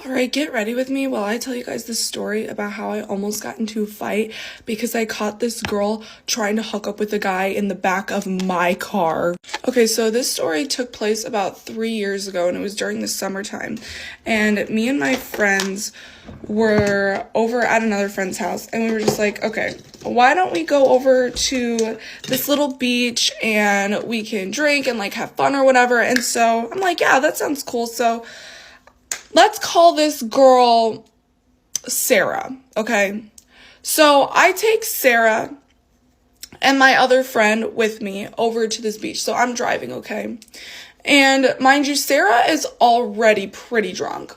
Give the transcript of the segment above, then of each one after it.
Alright, get ready with me while I tell you guys this story about how I almost got into a fight because I caught this girl trying to hook up with a guy in the back of my car. Okay, so this story took place about 3 years ago, and it was during the summertime. And me and my friends were over at another friend's house, and we were just like, okay, why don't we go over to this little beach and we can drink and like have fun or whatever. And so I'm like, yeah, that sounds cool. So let's call this girl Sarah, okay? So I take Sarah and my other friend with me over to this beach. So I'm driving, okay? And mind you, Sarah is already pretty drunk.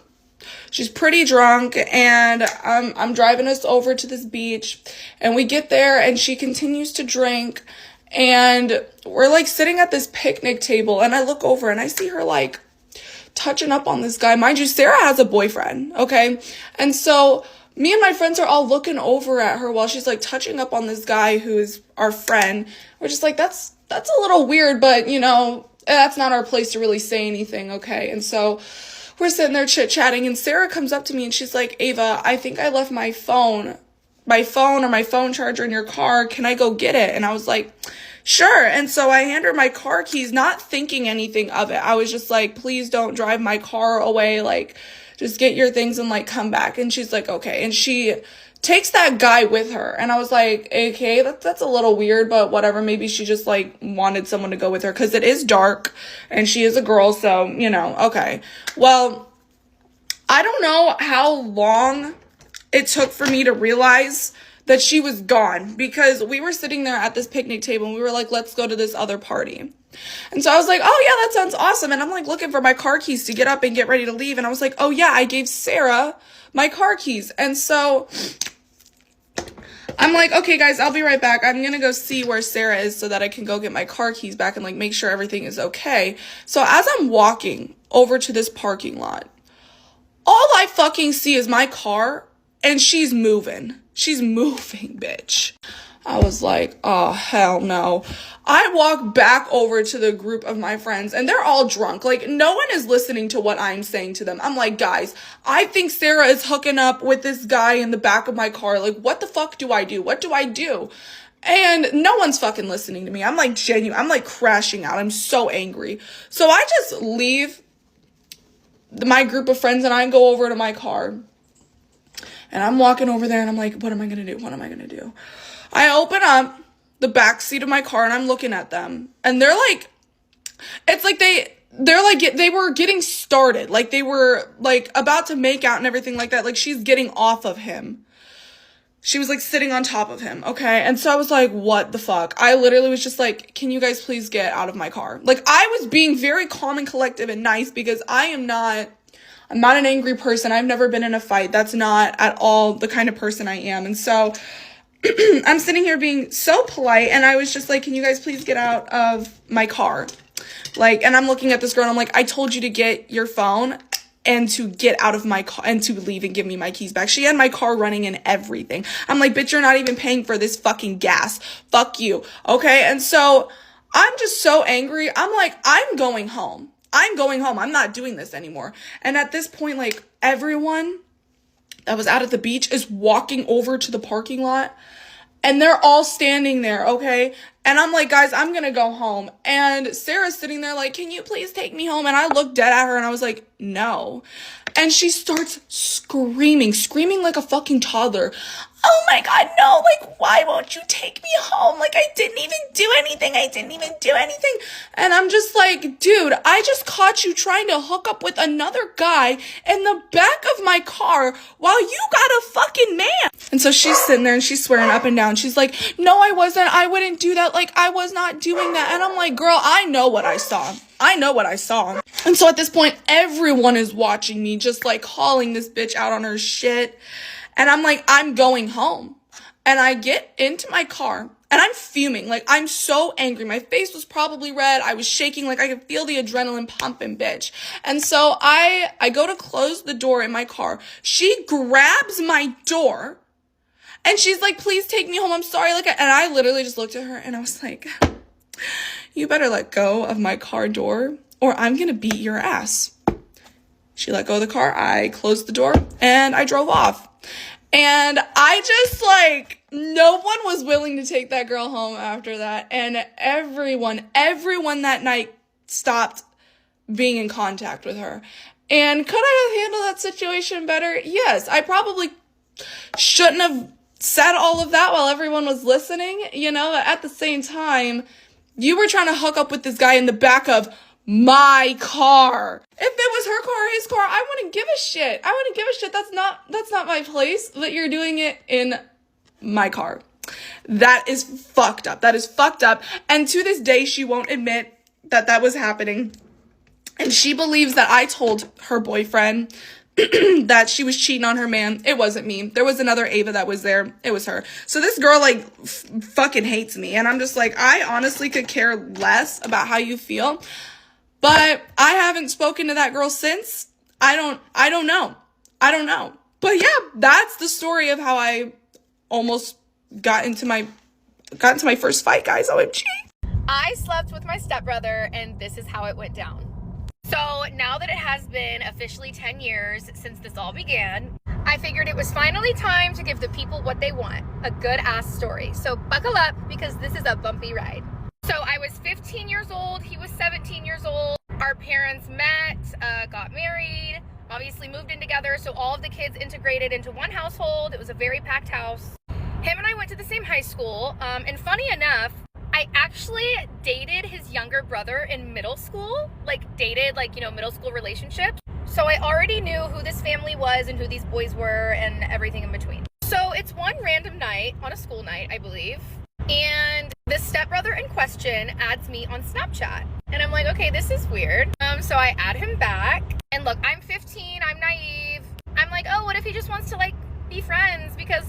She's pretty drunk, and I'm driving us over to this beach, and we get there, and she continues to drink, and we're like sitting at this picnic table, and I look over and I see her like touching up on this guy. Mind you, Sarah has a boyfriend, okay? And so me and my friends are all looking over at her while she's like touching up on this guy who is our friend. We're just like, that's a little weird, but you know, that's not our place to really say anything, okay? And so we're sitting there chit-chatting, and Sarah comes up to me and she's like, Ava, I think I left my phone or my phone charger in your car. Can I go get it? And I was like, sure. And so I hand her my car keys, not thinking anything of it. I was just like, please don't drive my car away. Like, just get your things and like come back. And she's like, okay. And she takes that guy with her. And I was like, okay, that's a little weird, but whatever. Maybe she just like wanted someone to go with her because it is dark and she is a girl. So, you know, okay. Well, I don't know how long it took for me to realize that she was gone, because we were sitting there at this picnic table and we were like, let's go to this other party. And so I was like, oh yeah, that sounds awesome. And I'm like looking for my car keys to get up and get ready to leave. And I was like, oh yeah, I gave Sarah my car keys. And so I'm like, okay guys, I'll be right back. I'm gonna go see where Sarah is so that I can go get my car keys back and like make sure everything is okay. So as I'm walking over to this parking lot, all I fucking see is my car, and she's moving. She's moving, bitch. I was like, oh, hell no. I walk back over to the group of my friends, and they're all drunk. Like, no one is listening to what I'm saying to them. I'm like, guys, I think Sarah is hooking up with this guy in the back of my car. Like, what the fuck do I do? What do I do? And no one's fucking listening to me. I'm like genuine. I'm like crashing out. I'm so angry. So I just leave my group of friends and I go over to my car. And I'm walking over there and I'm like, what am I going to do? What am I going to do? I open up the back seat of my car and I'm looking at them. And they're like, it's like they're like, they were getting started. Like they were like about to make out and everything like that. Like she's getting off of him. She was like sitting on top of him. Okay. And so I was like, what the fuck? I literally was just like, can you guys please get out of my car? Like I was being very calm and collective and nice because I'm not an angry person. I've never been in a fight. That's not at all the kind of person I am. And so I'm sitting here being so polite, and I was just like, can you guys please get out of my car? Like, and I'm looking at this girl and I'm like, I told you to get your phone and to get out of my car and to leave and give me my keys back. She had my car running and everything. I'm like, bitch, you're not even paying for this fucking gas. Fuck you. Okay. And so I'm just so angry. I'm like, I'm going home. I'm not doing this anymore. And at this point, like everyone that was out at the beach is walking over to the parking lot, and they're all standing there. Okay. And I'm like, guys, I'm going to go home. And Sarah's sitting there like, can you please take me home? And I looked dead at her and I was like, no. And she starts screaming like a fucking toddler. Oh my God, no, like, why won't you take me home? Like, I didn't even do anything. And I'm just like, dude, I just caught you trying to hook up with another guy in the back of my car while you got a fucking man. And so she's sitting there and she's swearing up and down. She's like, no, I wasn't. I wouldn't do that. Like, I was not doing that. And I'm like, girl, I know what I saw. And so at this point, everyone is watching me, just like calling this bitch out on her shit. And I'm like, I'm going home. And I get into my car and I'm fuming. Like, I'm so angry. My face was probably red. I was shaking. Like, I could feel the adrenaline pumping, bitch. And so I go to close the door in my car. She grabs my door and she's like, please take me home. I'm sorry. Like, and I literally just looked at her and I was like, you better let go of my car door or I'm going to beat your ass. She let go of the car. I closed the door and I drove off. And I just like, no one was willing to take that girl home after that. And everyone that night stopped being in contact with her. And could I have handled that situation better? Yes, I probably shouldn't have said all of that while everyone was listening. You know, at the same time, you were trying to hook up with this guy in the back of my car. If it was her car, his car, I wouldn't give a shit. I wouldn't give a shit. That's not my place. But you're doing it in my car. That is fucked up. That is fucked up. And to this day, she won't admit that that was happening. And she believes that I told her boyfriend that she was cheating on her man. It wasn't me. There was another Ava that was there. It was her. So this girl like fucking hates me. And I'm just like, I honestly could care less about how you feel. But I haven't spoken to that girl since. I don't know. But yeah, that's the story of how I almost got into my first fight, guys. OMG. I slept with my stepbrother, and this is how it went down. So now that it has been officially 10 years since this all began, I figured it was finally time to give the people what they want, a good ass story. So buckle up, because this is a bumpy ride. So I was 15 years old, he was 17 years old. Our parents met, got married, obviously moved in together, so all of the kids integrated into one household. It was a very packed house. Him and I went to the same high school, and funny enough, I actually dated his younger brother in middle school, middle school relationships. So I already knew who this family was and who these boys were and everything in between. So it's one random night, on a school night, I believe, and the stepbrother in question adds me on Snapchat. And I'm like, okay, this is weird. So I add him back, and look, I'm 15, I'm naive. I'm like, oh, what if he just wants to be friends because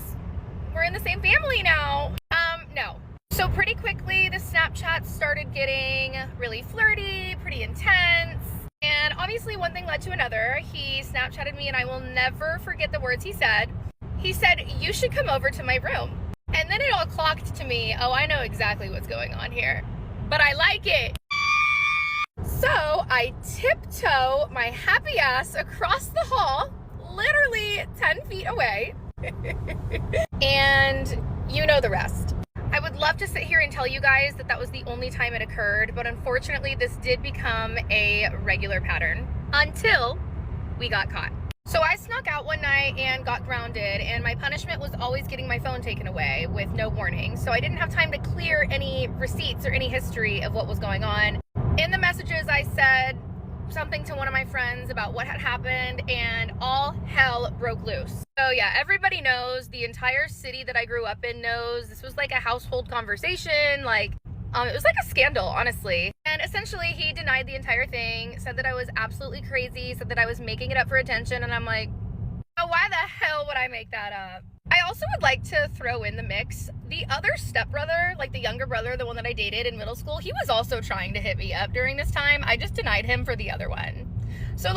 we're in the same family now? No. So pretty quickly, the Snapchat started getting really flirty, pretty intense. And obviously one thing led to another. He Snapchatted me, and I will never forget the words he said. He said, you should come over to my room. And then it all clocked to me, oh, I know exactly what's going on here, but I like it. So I tiptoe my happy ass across the hall, literally 10 feet away. And you know the rest. I would love to sit here and tell you guys that that was the only time it occurred, but unfortunately this did become a regular pattern until we got caught. So I snuck out one night and got grounded, and my punishment was always getting my phone taken away with no warning. So I didn't have time to clear any receipts or any history of what was going on. In the messages, I said something to one of my friends about what had happened, and all hell broke loose. So yeah, everybody knows, the entire city that I grew up in knows. This was like a household conversation, it was like a scandal, honestly. And essentially he denied the entire thing, said that I was absolutely crazy, said that I was making it up for attention, and I'm like, oh, why the hell would I make that up? I also would like to throw in the mix, the other stepbrother, the younger brother, the one that I dated in middle school, he was also trying to hit me up during this time. I just denied him for the other one. So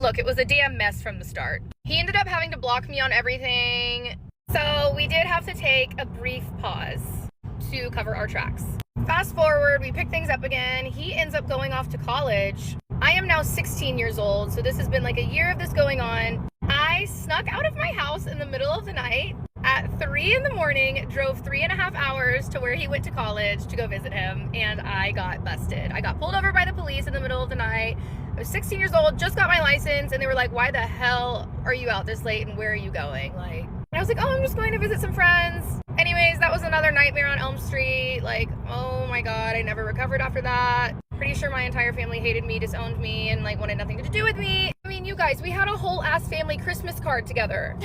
look, it was a damn mess from the start. He ended up having to block me on everything. So we did have to take a brief pause to cover our tracks. Fast forward, we pick things up again. He ends up going off to college. I am now 16 years old, so this has been a year of this going on. I snuck out of my house in the middle of the night at 3 in the morning, drove 3.5 hours to where he went to college to go visit him, and I got busted. I got pulled over by the police in the middle of the night. I was 16 years old, just got my license, and they were like, why the hell are you out this late and where are you going? And I was like, oh, I'm just going to visit some friends. Anyways, that was another nightmare on Elm Street. Oh my God, I never recovered after that. Pretty sure my entire family hated me, disowned me, and wanted nothing to do with me. I mean, you guys, we had a whole ass family Christmas card together.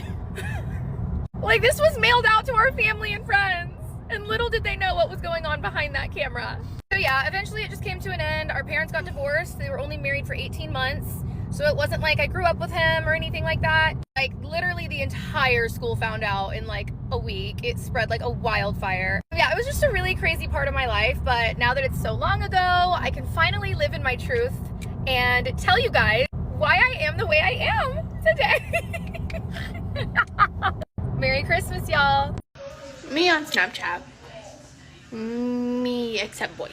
This was mailed out to our family and friends, and little did they know what was going on behind that camera. So yeah, eventually it just came to an end. Our parents got divorced. They were only married for 18 months. So it wasn't like I grew up with him or anything like that. Literally the entire school found out in a week. It spread like a wildfire. Yeah, it was just a really crazy part of my life, but now that it's so long ago, I can finally live in my truth and tell you guys why I am the way I am today. Merry Christmas, y'all. Me on Snapchat. Me except boy.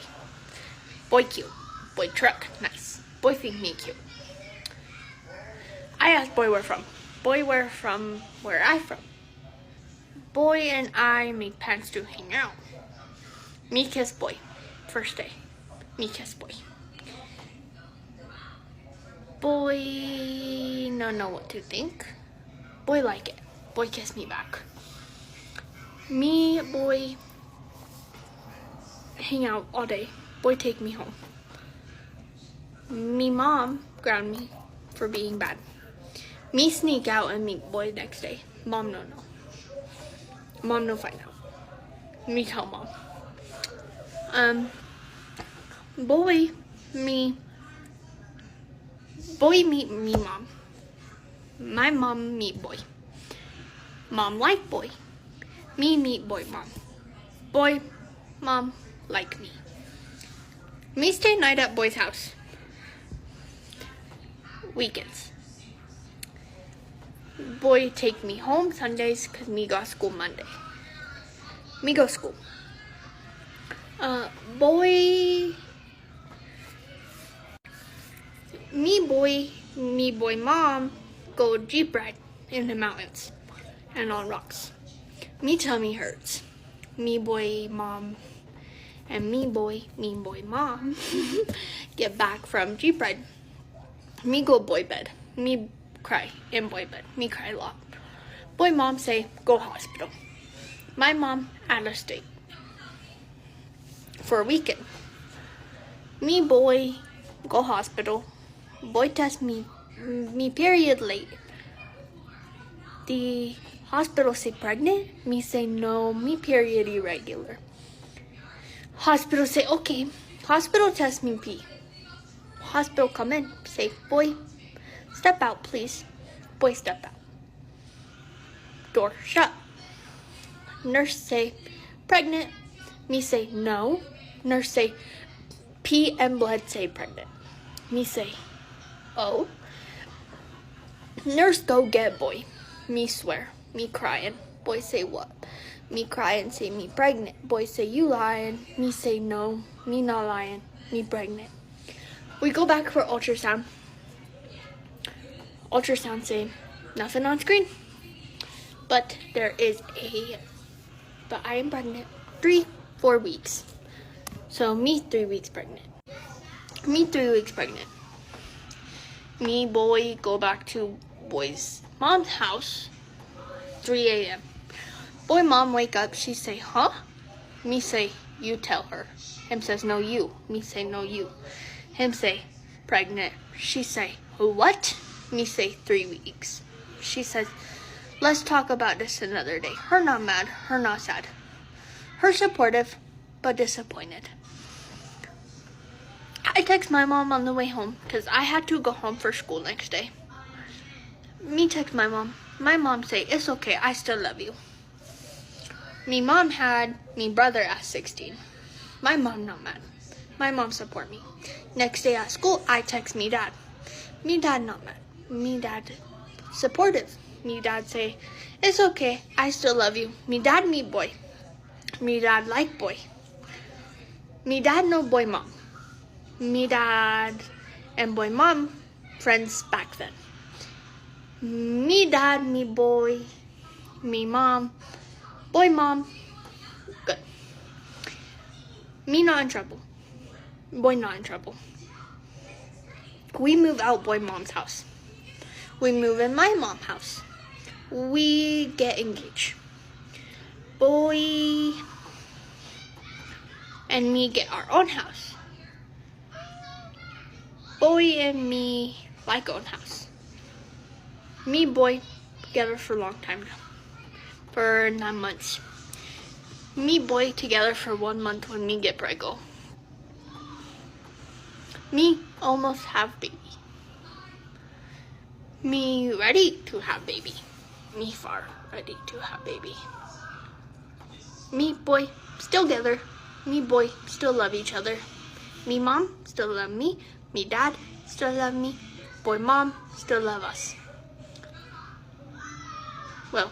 Boy cute. Boy truck. Nice. Boy think me cute. asked boy where from. Boy where from where I from. Boy and I make plans to hang out. Me kiss boy. First day. Me kiss boy. Boy no know what to think. Boy like it. Boy kiss me back. Me boy hang out all day. Boy take me home. Me mom ground me for being bad. Me sneak out and meet boy next day. Mom no know. Mom no find out. Me tell mom. Boy meet me mom. My mom meet boy. Mom like boy. Me meet boy mom. Boy mom like me. Me stay night at boy's house. Weekends. Boy take me home Sundays cause me got school Monday. Me go school. Me boy mom go jeep ride in the mountains and on rocks. Me tummy hurts. Me boy mom and me boy mom get back from jeep ride. Me go boy bed. Me cry in boy bed. Me cry a lot. Boy mom say go hospital. My mom out of state for a weekend. Me boy go hospital. Boy test me period late. The hospital say pregnant. Me say no. Me period irregular. Hospital say okay. Hospital test me pee. Hospital come in. Say boy step out please. Boy step out. Door shut. Nurse say pregnant. Me say no. Nurse say pee and blood say pregnant. Me say oh. Nurse go get boy. Me swear. Me crying. Boy say what? Me crying say me pregnant. Boy say you lying. Me say no. Me not lying. Me pregnant. We go back for ultrasound. Ultrasound say nothing on screen. But I am pregnant. 4 weeks. So me 3 weeks pregnant. Me 3 weeks pregnant. Me boy go back to boy's mom's house. 3 a.m. Boy mom wake up. She say huh? Me say you tell her. Him says no you. Me say no you. Him say pregnant. She say what? Me say 3 weeks. She says let's talk about this another day. Her not mad. Her not sad. Her supportive but disappointed. I text my mom on the way home because I had to go home for school next day. Me text my mom. My mom say, it's okay, I still love you. Me mom had me brother at 16. My mom not mad. My mom support me. Next day at school, I text me dad. Me dad not mad. Me dad supportive. Me dad say, it's okay, I still love you. Me dad me boy. Me dad like boy. Me dad no boy mom. Me dad and boy mom friends back then. Me dad, me boy, me mom, boy mom, good. Me not in trouble. Boy not in trouble. We move out boy mom's house. We move in my mom's house. We get engaged. Boy and me get our own house. Boy and me like own house. Me boy together for a long time now. For 9 months. Me boy together for 1 month when me get preggo. Me almost have baby. Me ready to have baby. Me far ready to have baby. Me boy still together. Me boy still love each other. Me mom still love me. Me dad still love me. Boy mom still love us. Well,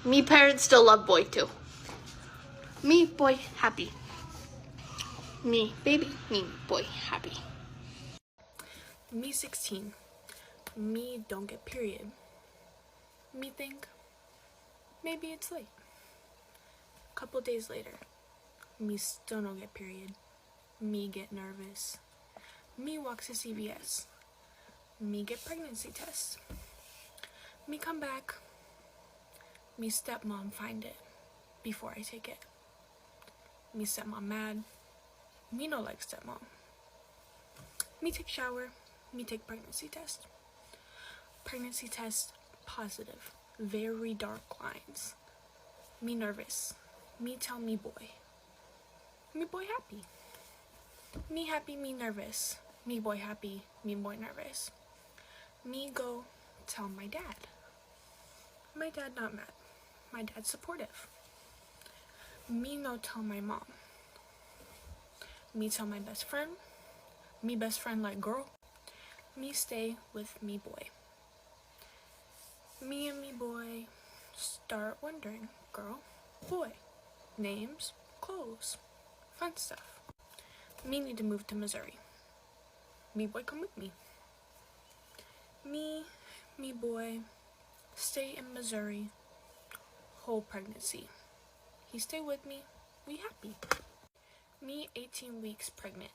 me parents still love boy too. Me boy happy. Me baby, me boy happy. Me 16. Me don't get period. Me think maybe it's late. Couple days later, me still don't get period. Me get nervous. Me walks to CVS. Me get pregnancy test. Me come back. Me stepmom find it before I take it. Me stepmom mad. Me no like stepmom. Me take shower. Me take pregnancy test. Pregnancy test positive. Very dark lines. Me nervous. Me tell me boy. Me boy happy. Me happy, me nervous. Me boy happy, me boy nervous. Me go tell my dad. My dad not mad. My dad supportive. Me no tell my mom. Me tell my best friend. Me best friend like girl. Me stay with me boy. Me and me boy start wondering, girl, boy, names, clothes, fun stuff. Me need to move to Missouri. Me boy come with me. Me boy stay in Missouri whole pregnancy. He stay with me. We happy. Me 18 weeks pregnant.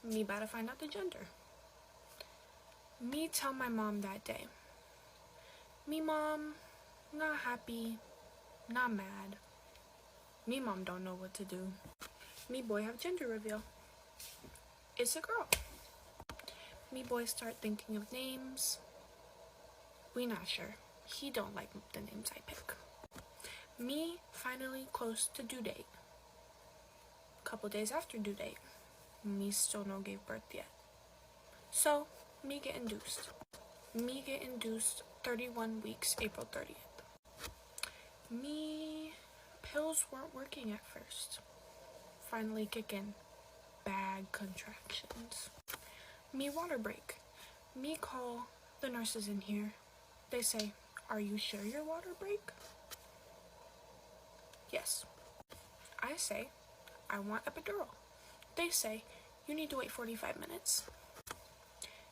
Me about to find out the gender. Me tell my mom that day. Me mom not happy, not mad. Me mom don't know what to do. Me boy have gender reveal. It's a girl. Me boy start thinking of names. We not sure. He don't like the names I pick. Me finally close to due date. Couple days after due date. Me still no gave birth yet. So, me get induced. Me get induced 31 weeks, April 30th. Me pills weren't working at first. Finally kick in. Bad contractions. Me water break. Me call the nurses in here. They say, are you sure your water break? Yes. I say, I want epidural. They say, you need to wait 45 minutes.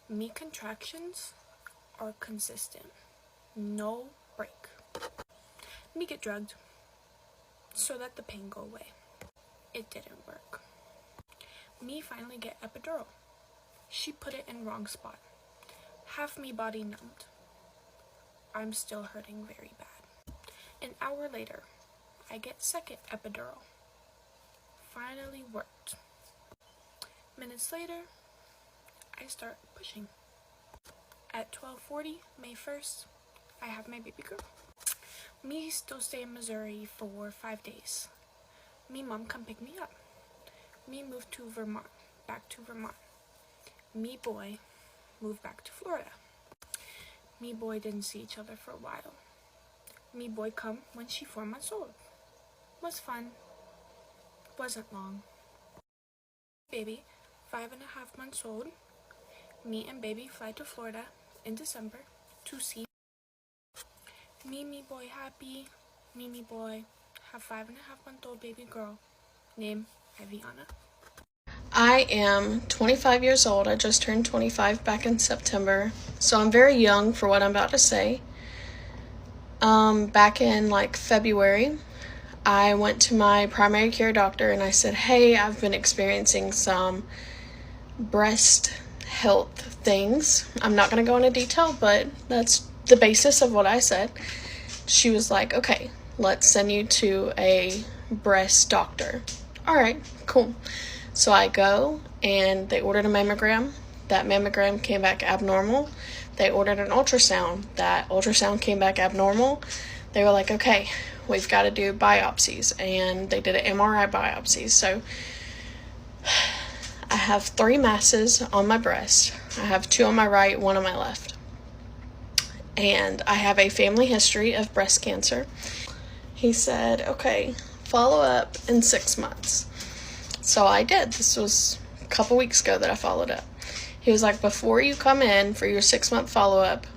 Me contractions are consistent. No break. Me get drugged so that the pain go away. It didn't work. Me finally get epidural. She put it in wrong spot. Half me body numbed. I'm still hurting very bad. An hour later, I get second epidural. Finally worked. Minutes later, I start pushing. At 12:40, May 1st, I have my baby girl. Me still stay in Missouri for 5 days. Me mom come pick me up. Me move to Vermont, back to Vermont. Me boy moved back to Florida. Me boy didn't see each other for a while. Me boy come when she 4 months old. Was fun. Wasn't long. Baby, 5.5 months old. Me and baby fly to Florida in December to see. Me boy happy. Me boy have 5.5-month-old baby girl named Aviana. I am 25 years old. I just turned 25 back in September. So I'm very young for what I'm about to say. Back in like February, I went to my primary care doctor and I said, hey, I've been experiencing some breast health things. I'm not going to go into detail, but that's the basis of what I said. She was like, okay, let's send you to a breast doctor. All right, cool. So I go and they ordered a mammogram. That mammogram came back abnormal. They ordered an ultrasound. That ultrasound came back abnormal. They were like, okay, we've got to do biopsies. And they did an MRI biopsy. So I have 3 masses on my breast. I have 2 on my right, 1 on my left. And I have a family history of breast cancer. He said, okay, follow up in 6 months. So I did. This was a couple weeks ago that I followed up. He was like, before you come in for your 6-month follow-up,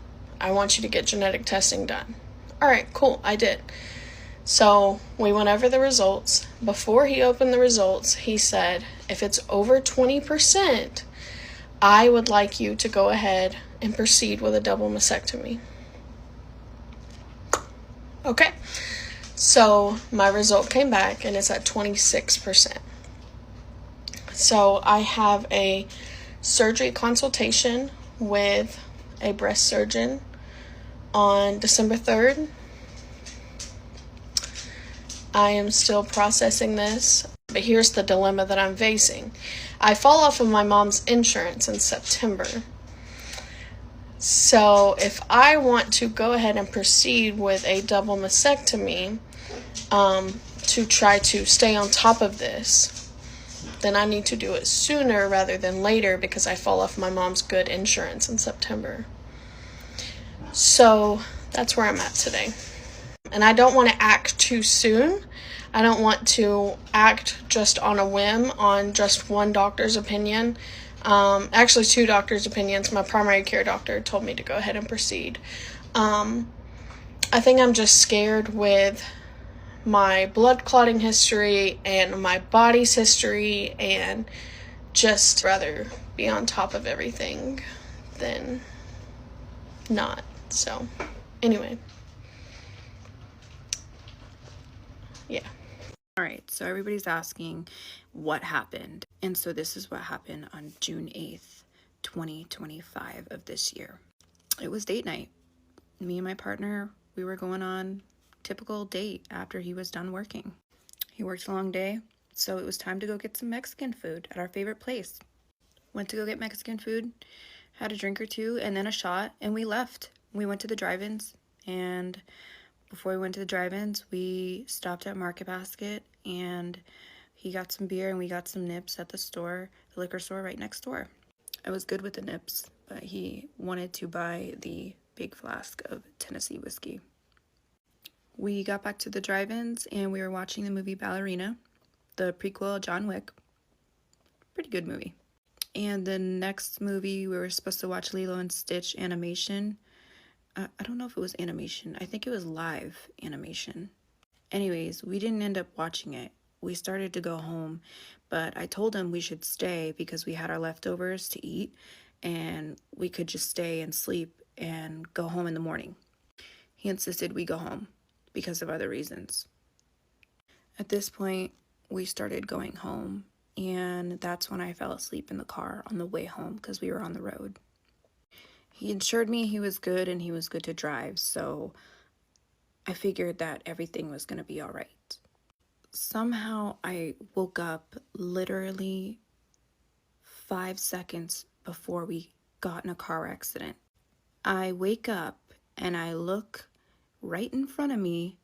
I want you to get genetic testing done. All right, cool. I did. So we went over the results. Before he opened the results, he said, if it's over 20%, I would like you to go ahead and proceed with a double mastectomy. Okay, so my result came back and it's at 26%. So I have a surgery consultation with a breast surgeon on December 3rd. I am still processing this, but here's the dilemma that I'm facing. I fall off of my mom's insurance in September. So if I want to go ahead and proceed with a double mastectomy to try to stay on top of this, then I need to do it sooner rather than later because I fall off my mom's good insurance in September. So that's where I'm at today. And I don't want to act too soon. I don't want to act just on a whim on just one doctor's opinion. Actually, two doctors' opinions. My primary care doctor told me to go ahead and proceed. I think I'm just scared with my blood clotting history and my body's history, and just rather be on top of everything than not. So, anyway. Yeah. All right, so everybody's asking what happened. And so this is what happened on June 8th, 2025 of this year. It was date night. Me and my partner, we were going on typical date after he was done working. He worked a long day, so it was time to go get some Mexican food at our favorite place. Went to go get Mexican food, had a drink or two, and then a shot, and we left. We went to the drive-ins, and before we went to the drive-ins, we stopped at Market Basket, and he got some beer and we got some nips at the store, the liquor store right next door. I was good with the nips, but he wanted to buy the big flask of Tennessee whiskey. We got back to the drive-ins and we were watching the movie Ballerina, the prequel of John Wick. Pretty good movie. And the next movie, we were supposed to watch Lilo and Stitch animation. I don't know if it was animation. I think it was live animation. Anyways, we didn't end up watching it. We started to go home, but I told him we should stay because we had our leftovers to eat and we could just stay and sleep and go home in the morning. He insisted we go home because of other reasons. At this point, we started going home, and that's when I fell asleep in the car on the way home because we were on the road. He assured me he was good and he was good to drive, so I figured that everything was going to be all right. Somehow I woke up literally 5 seconds before we got in a car accident. I wake up and I look right in front of me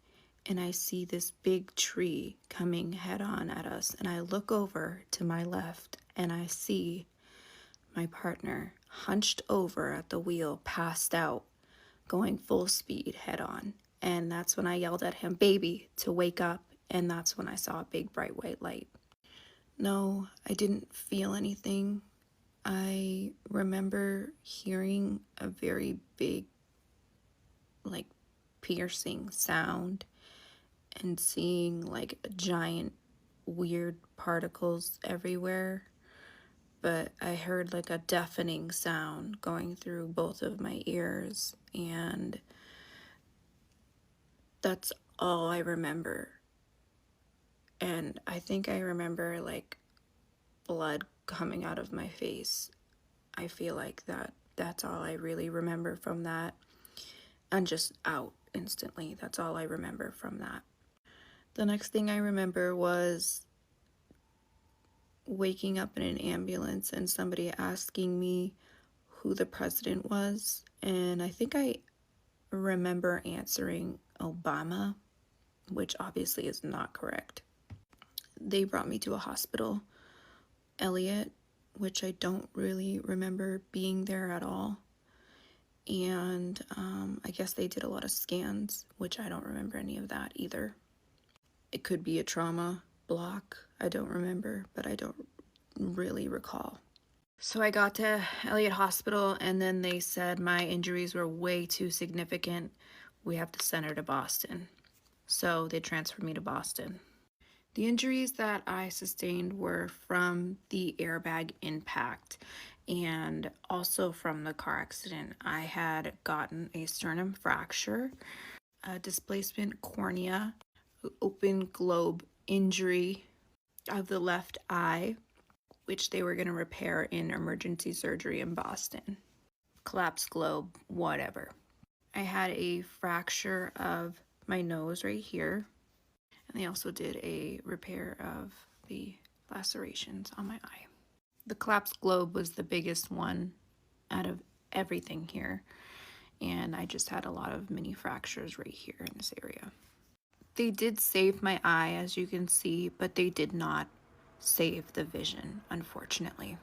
and I see this big tree coming head on at us, and I look over to my left and I see my partner hunched over at the wheel, passed out, going full speed head on. And that's when I yelled at him, "Baby," to wake up, and that's when I saw a big bright white light. No, I didn't feel anything. I remember hearing a very big, like, piercing sound and seeing like giant weird particles everywhere. But I heard like a deafening sound going through both of my ears, and that's all I remember. And I think I remember like blood coming out of my face. I feel like that's all I really remember from that. And just out instantly. That's all I remember from that. The next thing I remember was waking up in an ambulance and somebody asking me who the president was. And I think I remember answering Obama, which obviously is not correct. They brought me to a hospital, Elliot, which I don't really remember being there at all. And I guess they did a lot of scans, which I don't remember any of that either. It could be a trauma block. I don't remember, but I don't really recall. So I got to Elliott Hospital, and then they said my injuries were way too significant. We have to send her to Boston. So they transferred me to Boston. The injuries that I sustained were from the airbag impact, And also from the car accident, I had gotten a sternum fracture, a displacement cornea, open globe injury of the left eye, which they were going to repair in emergency surgery in Boston. Collapsed globe, whatever. I had a fracture of my nose right here. And they also did a repair of the lacerations on my eye. The collapsed globe was the biggest one out of everything here. And I just had a lot of mini fractures right here in this area. They did save my eye, as you can see, but they did not save the vision, unfortunately.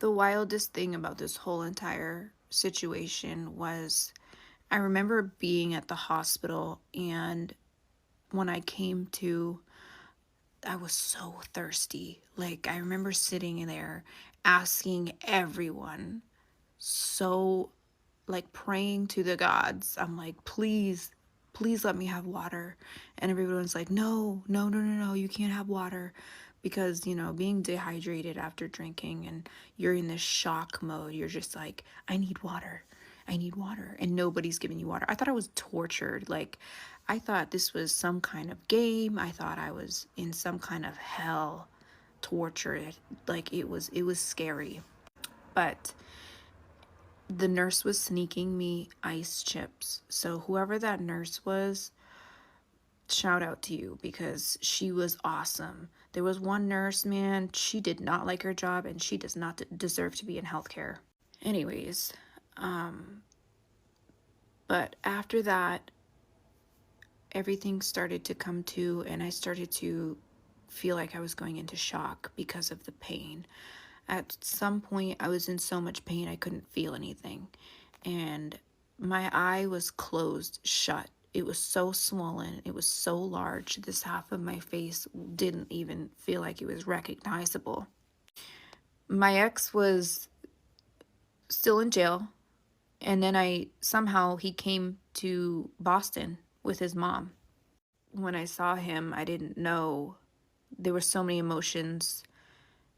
The wildest thing about this whole entire situation was I remember being at the hospital, and when I came to, I was so thirsty. Like, I remember sitting in there asking everyone, so, like, praying to the gods. I'm like, please, please let me have water. And everyone's like, no, no, no, no, no, you can't have water. Because, you know, being dehydrated after drinking and you're in this shock mode, you're just like, I need water. I need water. And nobody's giving you water. I thought I was tortured. Like, I thought this was some kind of game. I thought I was in some kind of hell, torture. Like, it was scary. But the nurse was sneaking me ice chips. So whoever that nurse was, shout out to you, because she was awesome. There was one nurse, man, she did not like her job, and she does not deserve to be in healthcare. Anyways, but after that, everything started to come to, and I started to feel like I was going into shock because of the pain. At some point, I was in so much pain I couldn't feel anything, and my eye was closed shut. It was so swollen. It was so large. This half of my face didn't even feel like it was recognizable. My ex was still in jail, and then he came to Boston with his mom. When I saw him, I didn't know. There were so many emotions.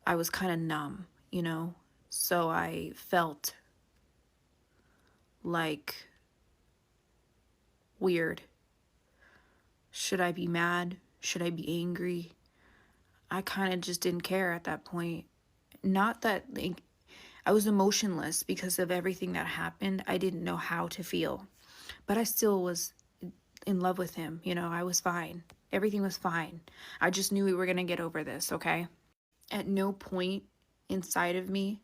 I was kind of numb, you know? So I felt like weird. Should I be mad? Should I be angry? I kind of just didn't care at that point. Not that, like, I was emotionless because of everything that happened. I didn't know how to feel. But I still was in love with him. You know, I was fine. Everything was fine. I just knew we were going to get over this, okay? At no point inside of me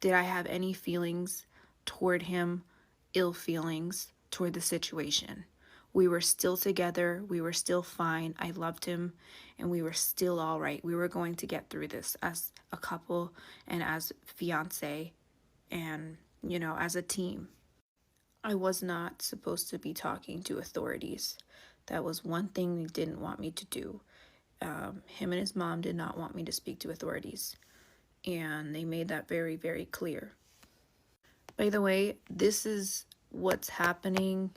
did I have any feelings toward him, ill feelings toward the situation. We were still together. We were still fine. I loved him, and we were still all right. We were going to get through this as a couple and as fiance and, you know, as a team. I was not supposed to be talking to authorities. That was one thing they didn't want me to do. Him and his mom did not want me to speak to authorities, and they made that very, very clear. By the way, this is what's happening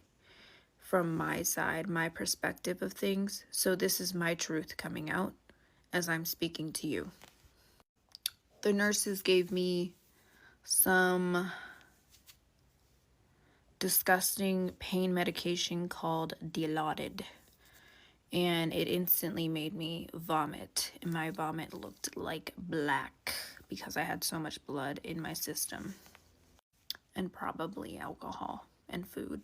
from my side, my perspective of things. So this is my truth coming out as I'm speaking to you. The nurses gave me some disgusting pain medication called Dilaudid, and it instantly made me vomit, and my vomit looked like black because I had so much blood in my system, and probably alcohol and food.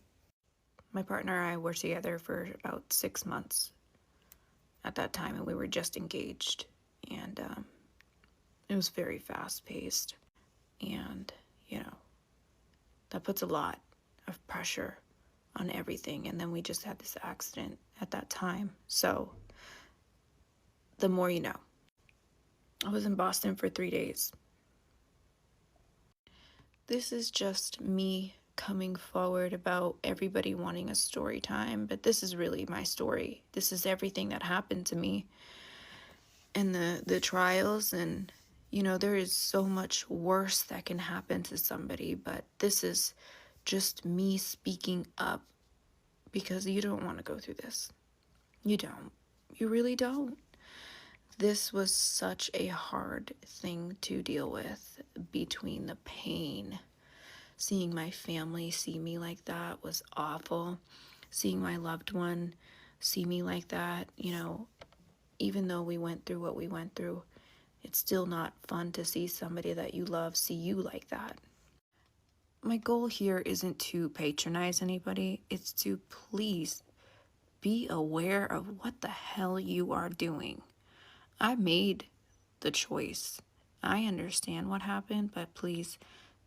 My partner and I were together for about 6 months at that time, and we were just engaged, and it was very fast-paced, and, you know, that puts a lot of pressure on everything, and then we just had this accident at that time, so the more you know. I was in Boston for 3 days. This is just me coming forward about everybody wanting a story time, but this is really my story. This is everything that happened to me and the trials, and, you know, there is so much worse that can happen to somebody, but this is just me speaking up because you don't want to go through this. You don't. You really don't. This was such a hard thing to deal with. Between the pain, seeing my family see me like that was awful. Seeing my loved one see me like that, you know, even though we went through what we went through, it's still not fun to see somebody that you love see you like that. My goal here isn't to patronize anybody, it's to please be aware of what the hell you are doing. I made the choice. I understand what happened, but please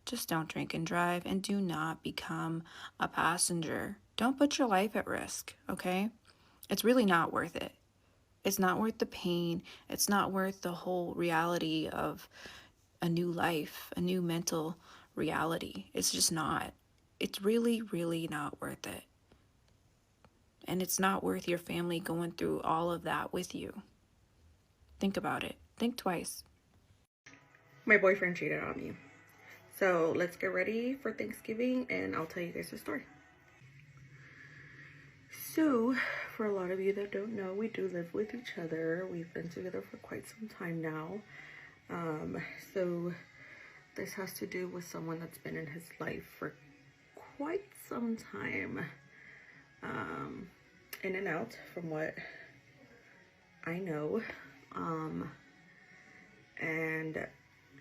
just don't drink and drive, and do not become a passenger. Don't put your life at risk, okay? It's really not worth it. It's not worth the pain. It's not worth the whole reality of a new life, a new mental reality. It's just not. It's really, really not worth it. And it's not worth your family going through all of that with you. Think about it. Think twice. My boyfriend cheated on me. So let's get ready for Thanksgiving and I'll tell you guys the story. So, for a lot of you that don't know, we do live with each other. We've been together for quite some time now. So this has to do with someone that's been in his life for quite some time. In and out from what I know. And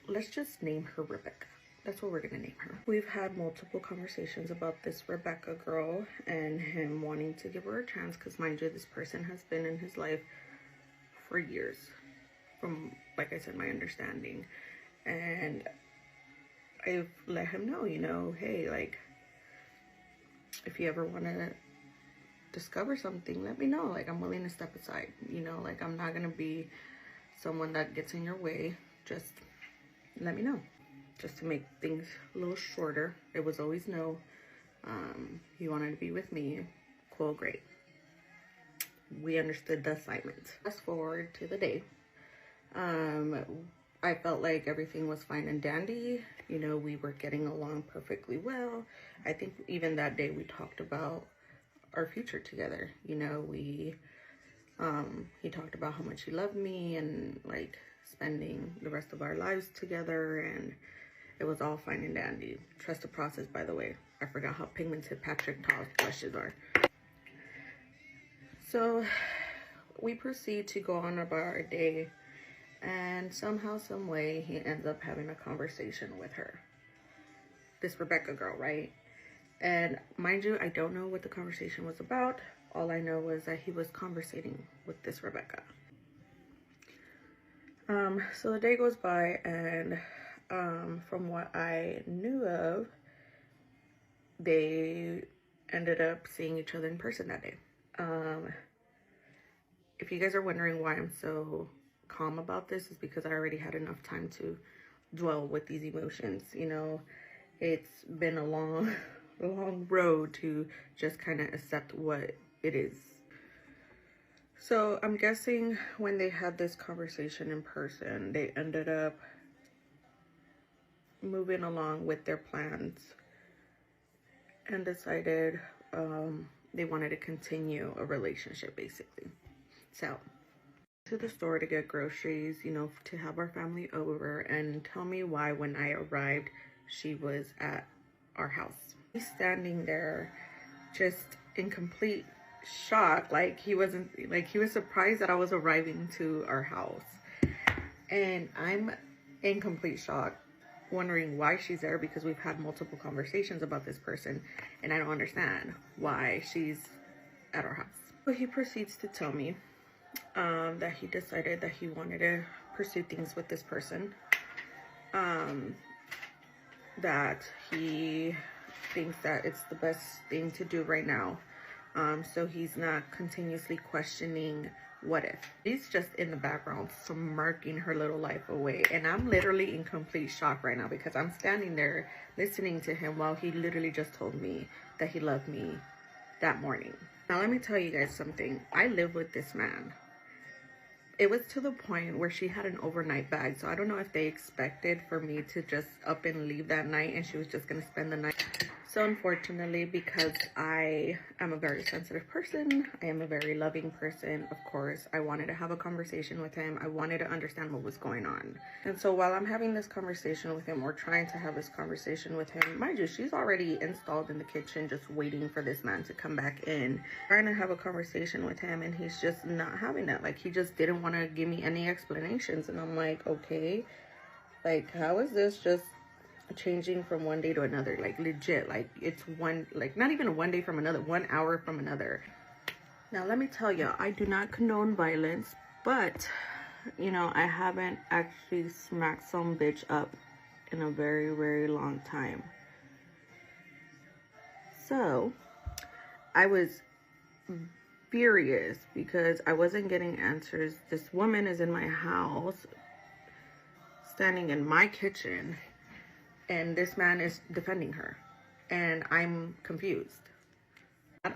let's just name her Rebecca. That's what we're gonna name her. We've had multiple conversations about this Rebecca girl and him wanting to give her a chance, because mind you, this person has been in his life for years, from, like I said, my understanding. And I've let him know, you know, hey, like, if you ever want to discover something, let me know. Like, I'm willing to step aside, you know, like, I'm not gonna be someone that gets in your way. Just let me know. Just to make things a little shorter, it was always no. He wanted to be with me. Cool, great. We understood the assignment. Fast forward to the day. I felt like everything was fine and dandy. You know, we were getting along perfectly well. I think even that day we talked about our future together. You know, he talked about how much he loved me and like spending the rest of our lives together, and it was all fine and dandy. Trust the process, by the way. I forgot how pigmented Patrick Ta's blushes are. So we proceed to go on about our day, and somehow, some way, he ends up having a conversation with her. This Rebecca girl, right? And mind you, I don't know what the conversation was about. All I know was that he was conversating with this Rebecca. So the day goes by, and from what I knew of, they ended up seeing each other in person that day. If you guys are wondering why I'm so calm about this, is because I already had enough time to dwell with these emotions. You know, it's been a long road to just kind of accept what it is. So I'm guessing when they had this conversation in person, they ended up moving along with their plans and decided they wanted to continue a relationship, basically. So to the store to get groceries, you know, to have our family over, and tell me why when I arrived, she was at our house. He's standing there just in complete shock, like he was surprised that I was arriving to our house. And I'm in complete shock, wondering why she's there, because we've had multiple conversations about this person and I don't understand why she's at our house. So he proceeds to tell me that he decided that he wanted to pursue things with this person, that he thinks that it's the best thing to do right now, so he's not continuously questioning what if. He's just in the background smirking her little life away, and I'm literally in complete shock right now, because I'm standing there listening to him while he literally just told me that he loved me that morning. Now let me tell you guys something. I live with this man. It was to the point where she had an overnight bag, so I don't know if they expected for me to just up and leave that night and she was just gonna spend the night. So unfortunately, because I am a very sensitive person, I am a very loving person, of course, I wanted to have a conversation with him. I wanted to understand what was going on. And so while I'm having this conversation with him, or trying to have this conversation with him, mind you, she's already installed in the kitchen just waiting for this man to come back in. Trying to have a conversation with him, and he's just not having it. Like, he just didn't want to give me any explanations. And I'm like, okay, like, how is this just changing from one day to another? Like, legit, like, it's one, like, not even one day from another, 1 hour from another. Now let me tell you, I do not condone violence, but you know, I haven't actually smacked some bitch up in a very, very long time. So I was furious because I wasn't getting answers. This woman is in my house, standing in my kitchen, and this man is defending her, and I'm confused.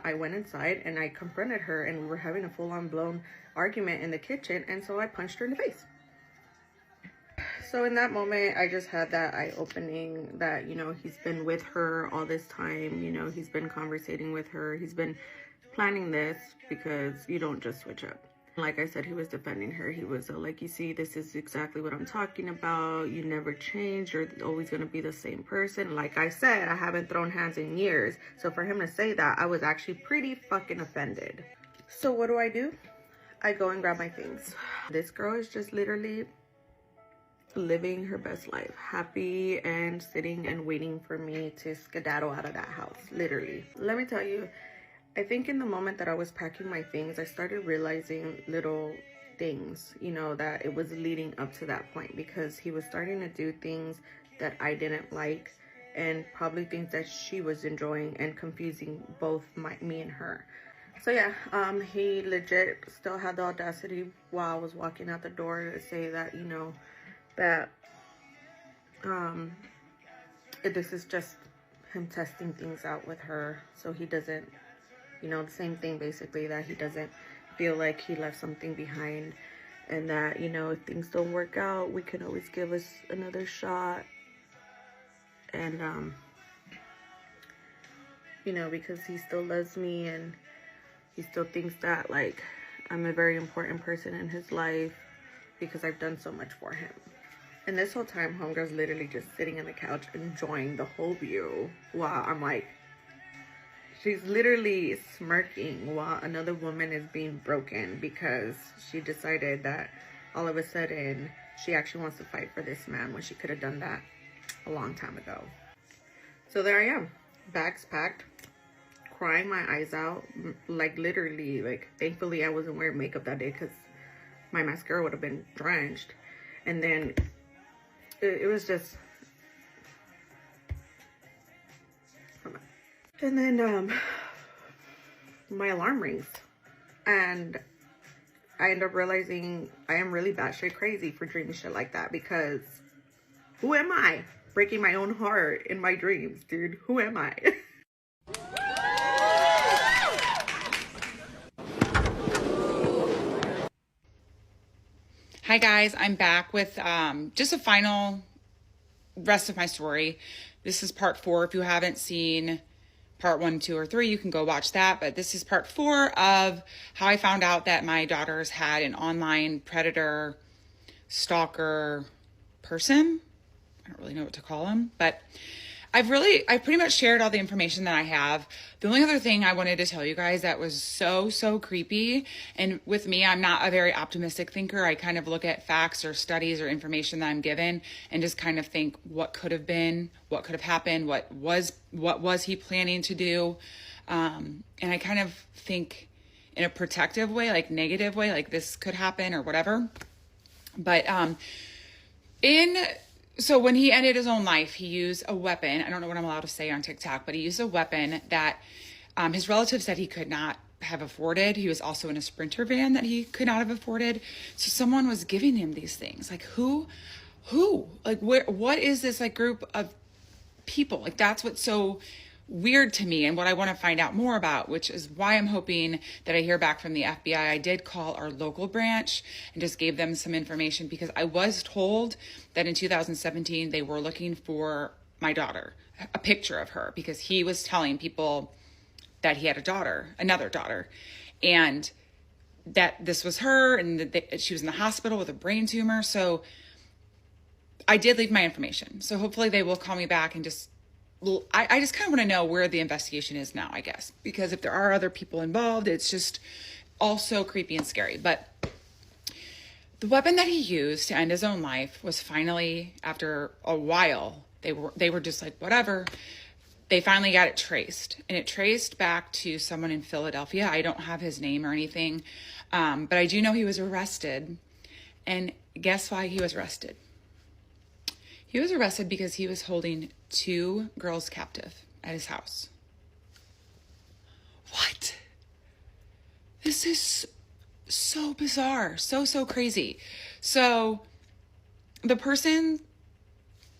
I went inside and I confronted her, and we were having a full-on blown argument in the kitchen, and so I punched her in the face. So in that moment, I just had that eye-opening that, you know, he's been with her all this time, you know, he's been conversating with her, he's been planning this, because you don't just switch up. Like I said, he was defending her. He was like, you see, this is exactly what I'm talking about. You never change. You're always going to be the same person. Like I said, I haven't thrown hands in years. So for him to say that, I was actually pretty fucking offended. So what do? I go and grab my things. This girl is just literally living her best life. Happy and sitting and waiting for me to skedaddle out of that house. Literally. Let me tell you, I think in the moment that I was packing my things, I started realizing little things, you know, that it was leading up to that point, because he was starting to do things that I didn't like, and probably things that she was enjoying, and confusing both me and her. So yeah, he legit still had the audacity while I was walking out the door to say that, you know, that this is just him testing things out with her, so he doesn't, you know, the same thing basically, that he doesn't feel like he left something behind, and that, you know, if things don't work out, we can always give us another shot. And you know, because he still loves me, and he still thinks that, like, I'm a very important person in his life because I've done so much for him. And this whole time, homegirl's literally just sitting on the couch enjoying the whole view, while I'm like, she's literally smirking while another woman is being broken because she decided that all of a sudden she actually wants to fight for this man when she could have done that a long time ago. So there I am, bags packed, crying my eyes out, like literally, like, thankfully I wasn't wearing makeup that day because my mascara would have been drenched. And then it was just, and then my alarm rings, and I end up realizing I am really batshit crazy for dreaming shit like that, because who am I breaking my own heart in my dreams, dude? Who am I? Hi guys, I'm back with just a final rest of my story. This is part 4. If you haven't seen part 1, 2, or 3, you can go watch that. But this is part 4 of how I found out that my daughters had an online predator, stalker person. I don't really know what to call them, but I pretty much shared all the information that I have. The only other thing I wanted to tell you guys that was so creepy, and with me, I'm not a very optimistic thinker. I kind of look at facts or studies or information that I'm given and just kind of think what could have been, what could have happened, what was he planning to do. And I kind of think in a protective way, like negative way, like this could happen or whatever. But so when he ended his own life, he used a weapon. I don't know what I'm allowed to say on TikTok, but he used a weapon that his relatives said he could not have afforded. He was also in a Sprinter van that he could not have afforded. So someone was giving him these things. Like who, like what is this like group of people? Like that's what's so weird to me, and what I want to find out more about, which is why I'm hoping that I hear back from the FBI. I did call our local branch and just gave them some information, because I was told that in 2017 they were looking for my daughter, a picture of her, because he was telling people that he had a daughter, another daughter, and that this was her, and that she was in the hospital with a brain tumor. So I did leave my information. So hopefully they will call me back and just, I just kind of want to know where the investigation is now, I guess, because if there are other people involved, it's just all so creepy and scary. But the weapon that he used to end his own life was finally, after a while, they were just like, whatever. They finally got it traced, and it traced back to someone in Philadelphia. I don't have his name or anything, but I do know he was arrested. And guess why he was arrested? He was arrested because he was holding 2 girls captive at his house. What? This is so bizarre, so crazy. So the person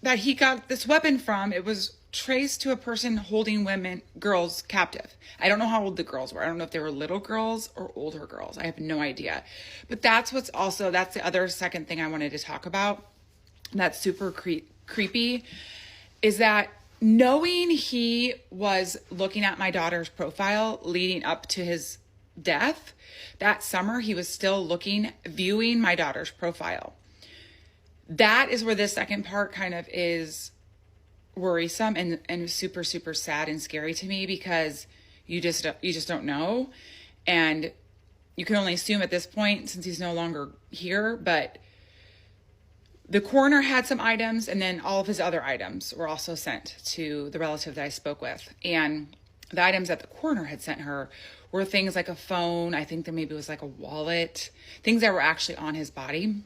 that he got this weapon from, it was traced to a person holding girls captive. I don't know how old the girls were. I don't know if they were little girls or older girls. I have no idea. But that's the other second thing I wanted to talk about. That's super creepy, is that knowing he was looking at my daughter's profile leading up to his death, that summer he was still viewing my daughter's profile. That is where this second part kind of is worrisome and super sad and scary to me, because you just don't know, and you can only assume at this point since he's no longer here. But the coroner had some items, and then all of his other items were also sent to the relative that I spoke with. And the items that the coroner had sent her were things like a phone. I think there maybe was like a wallet, things that were actually on his body.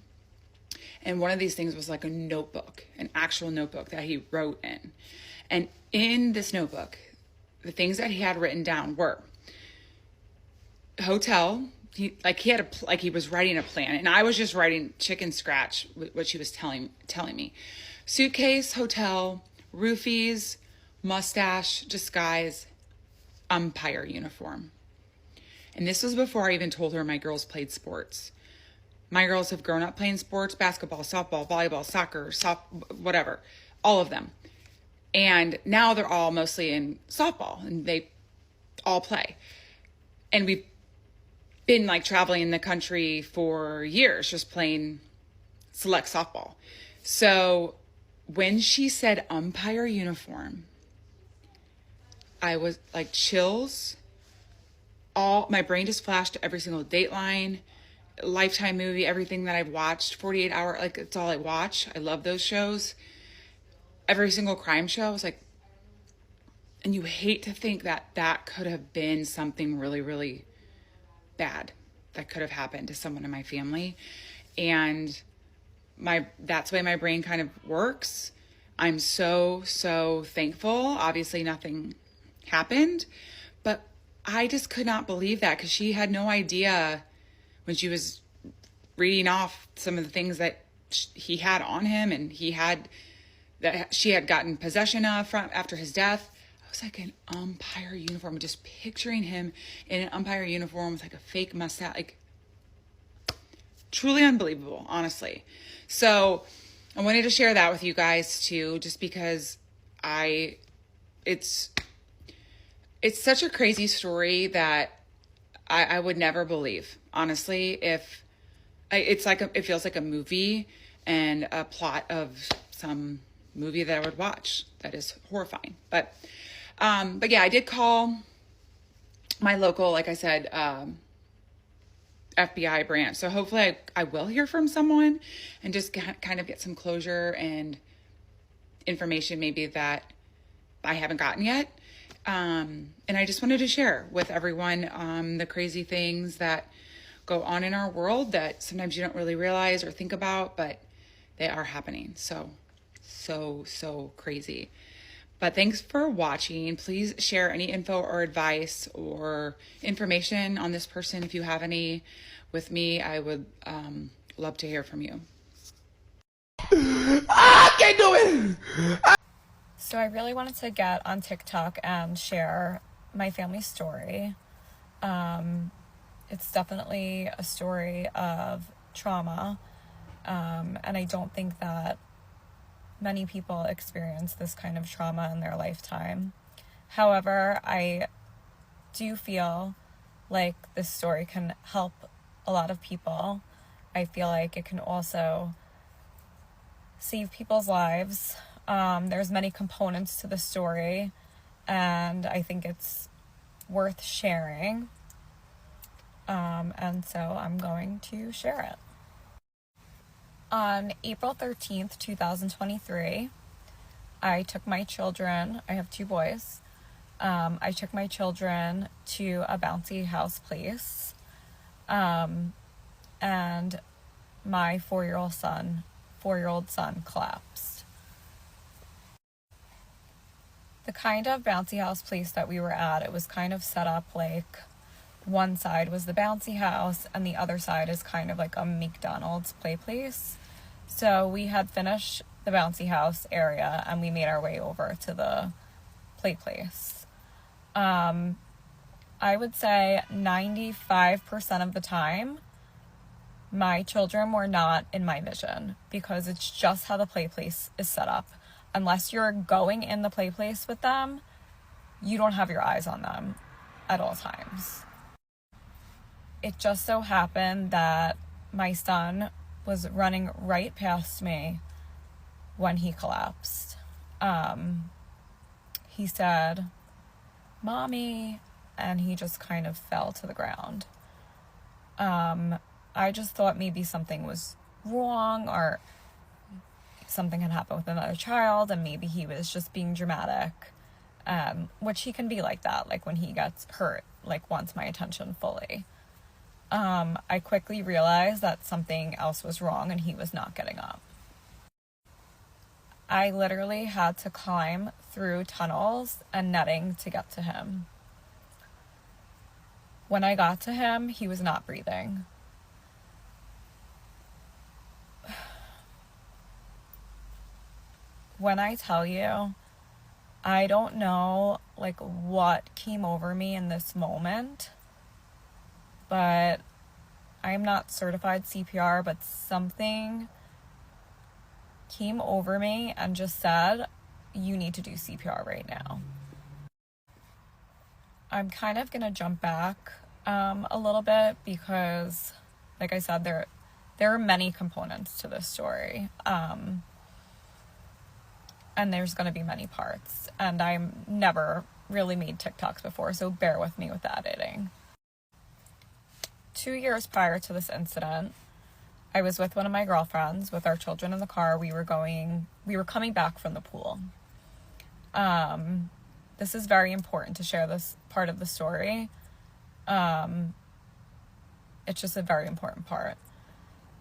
And one of these things was like a notebook, an actual notebook that he wrote in. And in this notebook, the things that he had written down were hotel. He was writing a plan, and I was just writing chicken scratch what she was telling me. Suitcase, hotel, roofies, mustache, disguise, umpire uniform. And this was before I even told her my girls played sports. My girls have grown up playing sports: basketball, softball, volleyball, soccer, whatever, all of them. And now they're all mostly in softball, and they all play. And we've been like traveling in the country for years, just playing select softball. So when she said umpire uniform, I was like chills. My brain just flashed to every single Dateline, Lifetime movie, everything that I've watched, 48 Hour, like it's all I watch. I love those shows. Every single crime show. I was like, and you hate to think that could have been something really, really bad that could have happened to someone in my family. And that's the way my brain kind of works. I'm so thankful. Obviously nothing happened, but I just could not believe that, because she had no idea when she was reading off some of the things that he had on him, and that she had gotten possession of after his death. I was like, an umpire uniform, just picturing him in an umpire uniform with like a fake mustache, like truly unbelievable, honestly. So I wanted to share that with you guys too, just because it's such a crazy story that I would never believe, honestly. It feels like a movie and a plot of some movie that I would watch. That is horrifying. But yeah, I did call my local, like I said, FBI branch. So hopefully I will hear from someone and just kind of get some closure and information maybe that I haven't gotten yet. And I just wanted to share with everyone the crazy things that go on in our world that sometimes you don't really realize or think about, but they are happening. So crazy. But thanks for watching. Please share any info or advice or information on this person if you have any with me. I would love to hear from you. I can't do it! So I really wanted to get on TikTok and share my family story. It's definitely a story of trauma, and I don't think that many people experience this kind of trauma in their lifetime. However, I do feel like this story can help a lot of people. I feel like it can also save people's lives. There's many components to the story, and I think it's worth sharing. And so I'm going to share it. On April 13th, 2023, I took my children, I have 2 boys, I took my children to a bouncy house place, and my 4-year-old son collapsed. The kind of bouncy house place that we were at, it was kind of set up like one side was the bouncy house and the other side is kind of like a McDonald's play place. So we had finished the bouncy house area and we made our way over to the play place. I would say 95% of the time, my children were not in my vision because it's just how the play place is set up. Unless you're going in the play place with them, you don't have your eyes on them at all times. It just so happened that my son was running right past me when he collapsed. He said, "Mommy," and he just kind of fell to the ground. I just thought maybe something was wrong or something had happened with another child and maybe he was just being dramatic, which he can be like that, like when he gets hurt, like wants my attention fully. I quickly realized that something else was wrong and he was not getting up. I literally had to climb through tunnels and netting to get to him. When I got to him, he was not breathing. When I tell you, I don't know like what came over me in this moment, but I'm not certified CPR, but something came over me and just said, you need to do CPR right now. I'm kind of going to jump back a little bit because, like I said, there are many components to this story. And there's going to be many parts. And I'm never really made Tik Toks before, so bear with me with the editing. 2 years prior to this incident, I was with one of my girlfriends with our children in the car. We were coming back from the pool. This is very important to share this part of the story. It's just a very important part.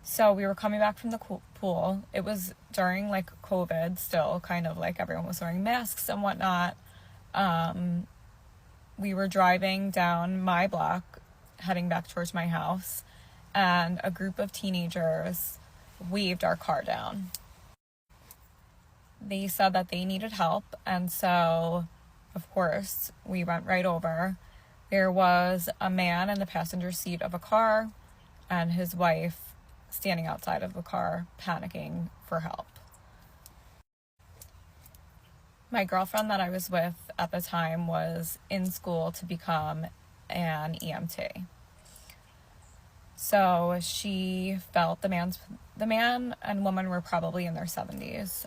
So we were coming back from the pool. It was during like COVID still, kind of like everyone was wearing masks and whatnot. We were driving down my block, heading back towards my house, and a group of teenagers waved our car down. They said that they needed help, and so, of course, we went right over. There was a man in the passenger seat of a car, and his wife standing outside of the car, panicking for help. My girlfriend that I was with at the time was in school to become an EMT. So she felt the man and woman were probably in their 70s,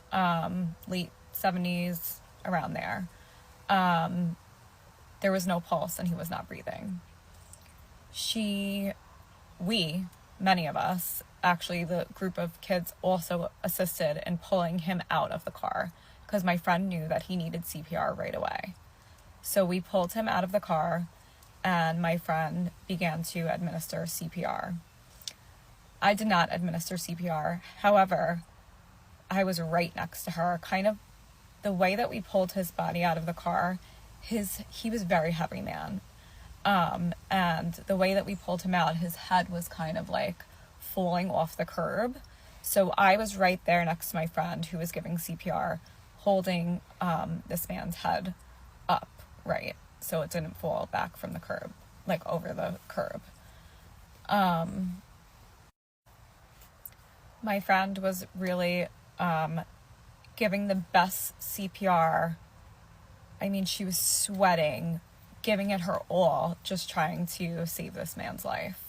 late 70s, around there. There was no pulse and he was not breathing. Many of us, actually the group of kids also assisted in pulling him out of the car because my friend knew that he needed CPR right away. So we pulled him out of the car and my friend began to administer CPR. I did not administer CPR. However, I was right next to her. Kind of the way that we pulled his body out of the car, he was a very heavy man. And the way that we pulled him out, his head was kind of like falling off the curb. So I was right there next to my friend who was giving CPR, holding this man's head up, right? So it didn't fall back from the curb, like over the curb. My friend was really giving the best CPR. I mean, she was sweating, giving it her all, just trying to save this man's life.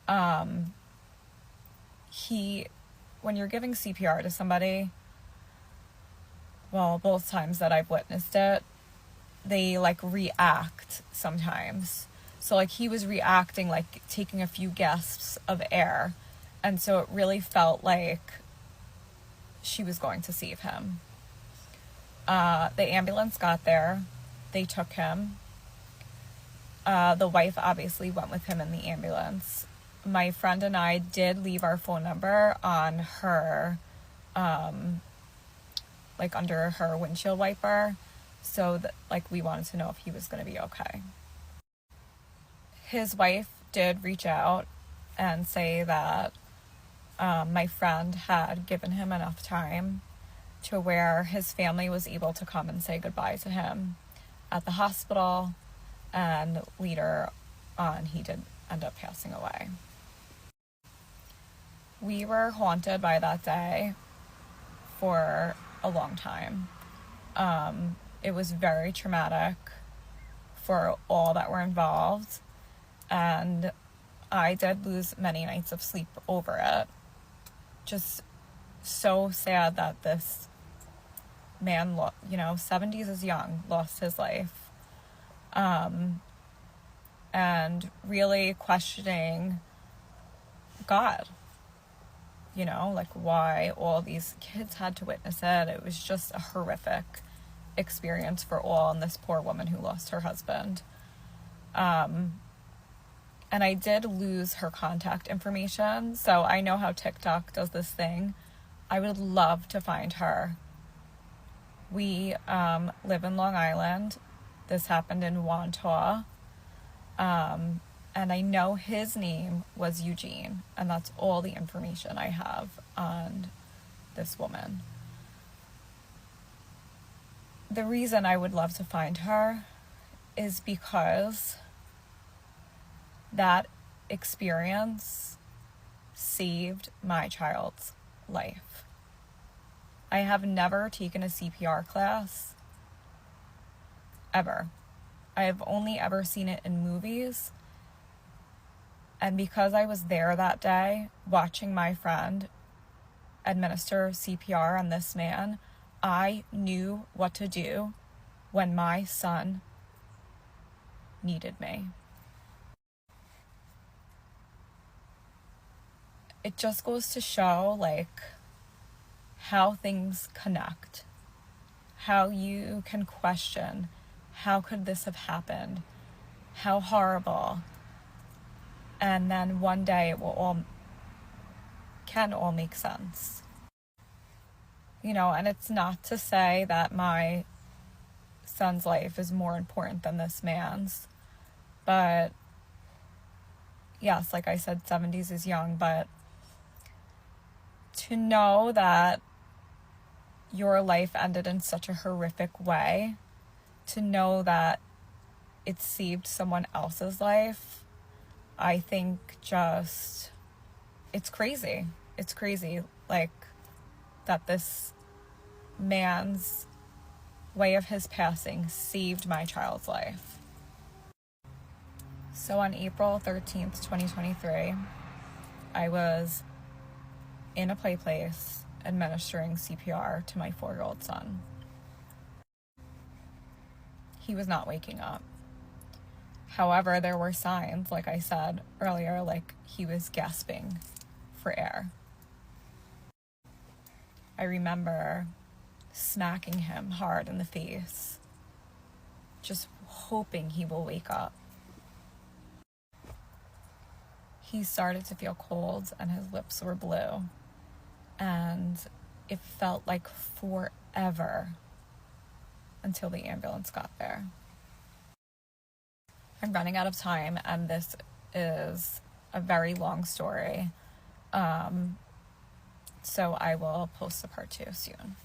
When you're giving CPR to somebody, well, both times that I've witnessed it, they like react sometimes. So like he was reacting, like taking a few gasps of air. And so it really felt like she was going to save him. The ambulance got there. They took him. The wife obviously went with him in the ambulance. My friend and I did leave our phone number on her, like under her windshield wiper. So that, like, we wanted to know if he was going to be okay. His wife did reach out and say that my friend had given him enough time to where his family was able to come and say goodbye to him at the hospital, and later on he did end up passing away. We were haunted by that day for a long time. It was very traumatic for all that were involved, and I did lose many nights of sleep over it. Just so sad that this man, 70s is young, lost his life. And really questioning God, like why all these kids had to witness it. It was just a horrific experience for all, and this poor woman who lost her husband. And I did lose her contact information, so I know how TikTok does this thing. I would love to find her. We live in Long Island. This happened in grwntok. And I know his name was Eugene, and that's all the information I have on this woman. The reason I would love to find her is because that experience saved my child's life. I have never taken a CPR class, ever. I have only ever seen it in movies. And because I was there that day, watching my friend administer CPR on this man, I knew what to do when my son needed me. It just goes to show, like, how things connect, how you can question, how could this have happened? How horrible. And then one day it can all make sense. And it's not to say that my son's life is more important than this man's. But yes, like I said, 70s is young, but to know that your life ended in such a horrific way, to know that it saved someone else's life, I think it's crazy. It's crazy, like, that this man's way of his passing saved my child's life. So on April 13th, 2023, I was in a play place administering CPR to my 4-year-old son. He was not waking up. However, there were signs, like I said earlier, like he was gasping for air. I remember smacking him hard in the face, just hoping he will wake up. He started to feel cold and his lips were blue, and it felt like forever until the ambulance got there. I'm running out of time, and this is a very long story. So I will post the part 2 soon.